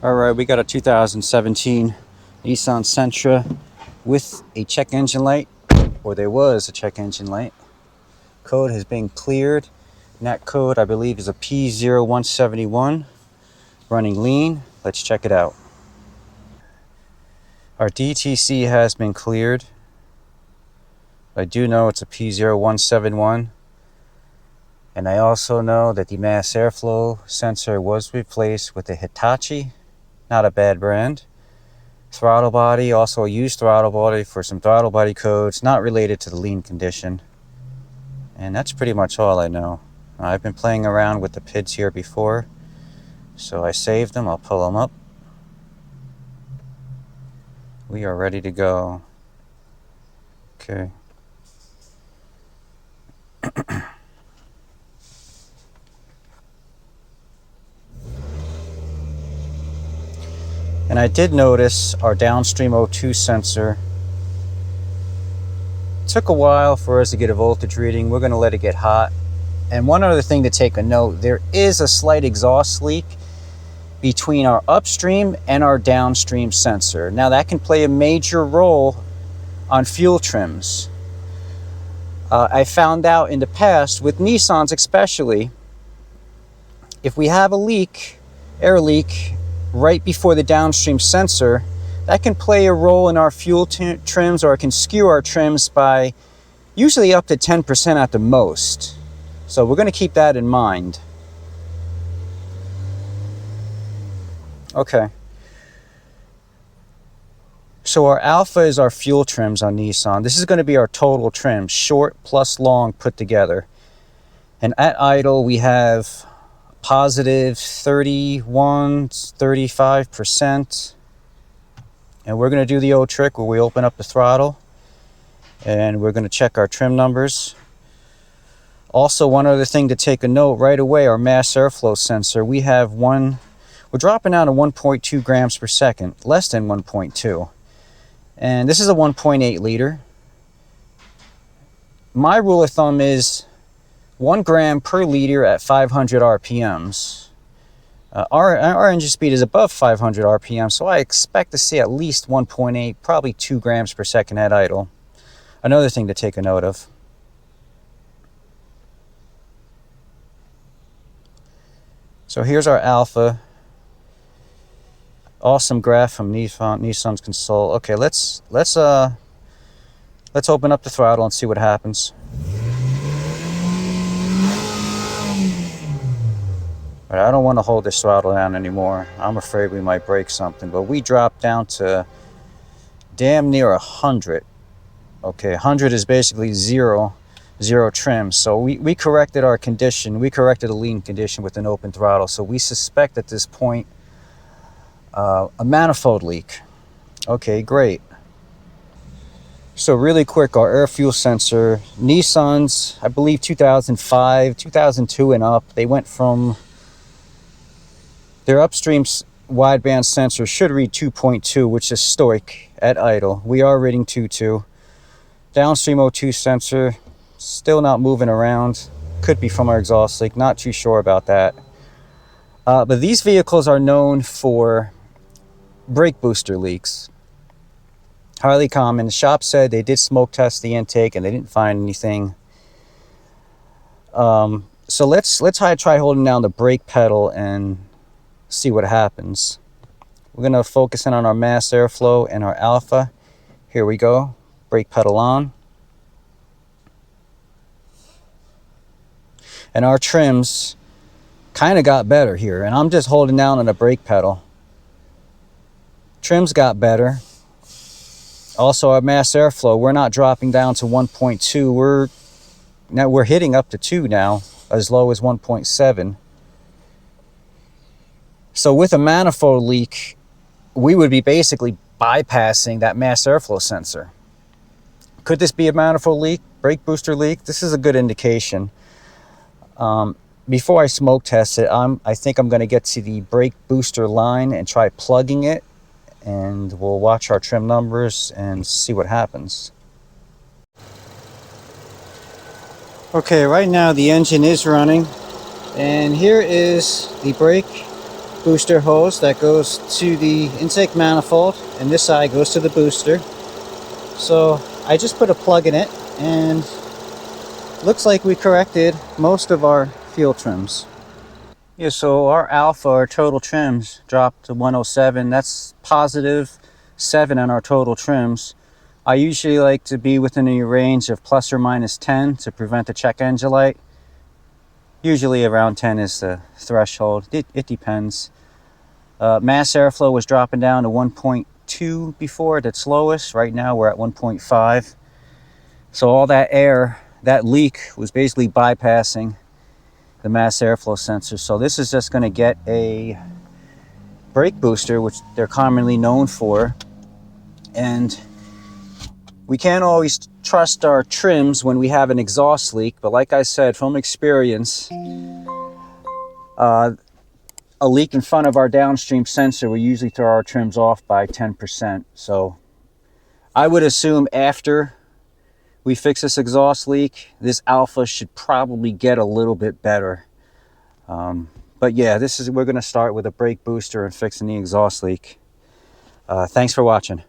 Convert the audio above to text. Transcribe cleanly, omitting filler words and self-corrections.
All right, we got a 2017 Nissan Sentra with a check engine light, or there was a check engine light. Code has been cleared, and that code I believe is a P0171, running lean. Let's check it out. Our DTC has been cleared. I do know it's a P0171, and I also know that the mass airflow sensor was replaced with a Hitachi, not a bad brand. Throttle body, also a used throttle body for some throttle body codes, not related to the lean condition. And that's pretty much all I know. I've been playing around with the PIDs here before, so I saved them. I'll pull them up. We are ready to go. Okay. And I did notice our downstream O2 sensor. It took a while for us to get a voltage reading. We're going to let it get hot. And one other thing to take a note, there is a slight exhaust leak between our upstream and our downstream sensor. Now that can play a major role on fuel trims. I found out in the past, with Nissans especially, if we have a leak, air leak, right before the downstream sensor, that can play a role in our fuel trims, or it can skew our trims by usually up to 10% at the most. So we're going to keep that in mind. Okay. So our alpha is our fuel trims on Nissan. This is going to be our total trim, short plus long put together. And at idle we have positive 35%. And we're going to do the old trick where we open up the throttle and we're going to check our trim numbers. Also, one other thing to take a note right away, our mass airflow sensor, we're dropping down to 1.2 grams per second, less than 1.2. And this is a 1.8 liter. My rule of thumb is 1 gram per liter at 500 RPMs. Our engine speed is above 500 RPM, so I expect to see at least 1.8, probably 2 grams per second at idle. Another thing to take a note of. So here's our alpha. Awesome graph from Nissan's console. Okay, let's open up the throttle and see what happens. But I don't want to hold this throttle down anymore. I'm afraid we might break something. But we dropped down to damn near 100. Okay, 100 is basically zero trim. So we corrected our condition. We corrected a lean condition with an open throttle. So we suspect at this point a manifold leak. Okay, great. So really quick, our air fuel sensor, Nissans, I believe 2005, 2002 and up, they went from their upstream wideband sensor should read 2.2, which is stoic at idle. We are reading 2.2. Downstream O2 sensor, still not moving around. Could be from our exhaust leak, not too sure about that. But these vehicles are known for brake booster leaks. Highly common. The shop said they did smoke test the intake and they didn't find anything. So let's try holding down the brake pedal and see what happens. We're going to focus in on our mass airflow and our alpha. Here we go. Brake pedal on. And our trims kind of got better here. And I'm just holding down on the brake pedal. Trims got better. Also, our mass airflow, we're not dropping down to 1.2. We're hitting up to 2 now, as low as 1.7. So with a manifold leak, we would be basically bypassing that mass airflow sensor. Could this be a manifold leak, brake booster leak? This is a good indication. Before I smoke test it, I think I'm going to get to the brake booster line and try plugging it, and we'll watch our trim numbers and see what happens. Okay, right now the engine is running, and here is the brake booster hose that goes to the intake manifold, and this side goes to the booster. So I just put a plug in it, and looks like we corrected most of our fuel trims. Yeah, so our alpha, our total trims, dropped to 107. That's positive 7 on our total trims. I usually like to be within a range of plus or minus 10 to prevent the check engine light. Usually around 10 is the threshold. It depends. Mass airflow was dropping down to 1.2 before at its lowest. Right now we're at 1.5. So all that air, that leak, was basically bypassing the mass airflow sensor. So this is just going to get a brake booster, which they're commonly known for. And we can't always trust our trims when we have an exhaust leak, but like I said, from experience, a leak in front of our downstream sensor will usually throw our trims off by 10%. So I would assume after we fix this exhaust leak, this alpha should probably get a little bit better. But yeah, we're going to start with a brake booster and fixing the exhaust leak. Thanks for watching.